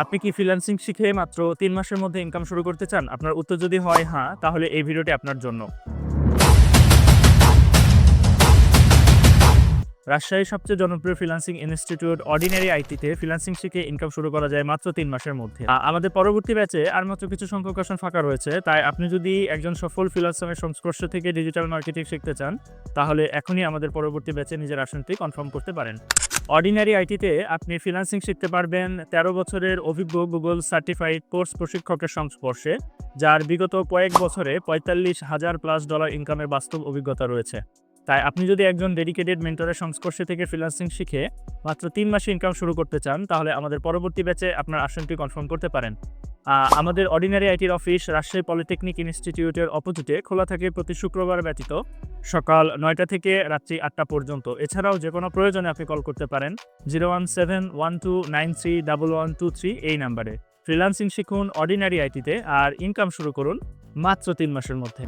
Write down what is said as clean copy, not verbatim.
আপনি কি ফ্রিল্যান্সিং শিখে মাত্র ৩ মাসের মধ্যে ইনকাম শুরু করতে চান? আপনার উত্তর যদি হয় হ্যাঁ, তাহলে এই ভিডিওটি আপনার জন্য। রাজশাহীর সবচেয়ে জনপ্রিয় ফ্রিল্যান্সিং ইনস্টিটিউট অর্ডিনারি আইটিতে ফ্রিল্যান্সিং শিখে ইনকাম শুরু করা যায় মাত্র ৩ মাসের মধ্যে। আমাদের পরবর্তী ব্যাচে আর মাত্র কিছু সংখ্যক আসন ফাঁকা রয়েছে। তাই আপনি যদি একজন সফল ফ্রিল্যান্সারের সংস্পর্শ থেকে ডিজিটাল মার্কেটিং শিখতে চান, তাহলে এখনই আমাদের পরবর্তী ব্যাচে নিজের আসনটি কনফার্ম করতে পারেন। অর্ডিনারি আইটিতে আপনি ফ্রিল্যান্সিং শিখতে পারবেন ১৩ বছরের অভিজ্ঞ গুগল সার্টিফাইড কোর্স প্রশিক্ষকের সংস্পর্শে, যার বিগত কয়েক বছরে $৪৫,০০০+ ইনকামের বাস্তব অভিজ্ঞতা রয়েছে। তাই আপনি যদি একজন ডেডিকেটেড মেন্টরের সংস্পর্শে থেকে ফ্রিল্যান্সিং শিখে মাত্র ৩ মাসে ইনকাম শুরু করতে চান, তাহলে আমাদের পরবর্তী ব্যাচে আপনার আসনটি কনফার্ম করতে পারেন। আমাদের অর্ডিনারি আইটির অফিস রাজশাহী পলিটেকনিক ইনস্টিটিউটের অপোজিটে খোলা থাকে প্রতি শুক্রবার ব্যতীত সকাল ৯টা থেকে রাত্রি ৮টা পর্যন্ত। এছাড়াও যে কোনো প্রয়োজনে আপনি কল করতে পারেন 01712931123 এই নাম্বারে। ফ্রিল্যান্সিং শিখুন অর্ডিনারি আইটিতে আর ইনকাম শুরু করুন মাত্র ৩ মাসের মধ্যে।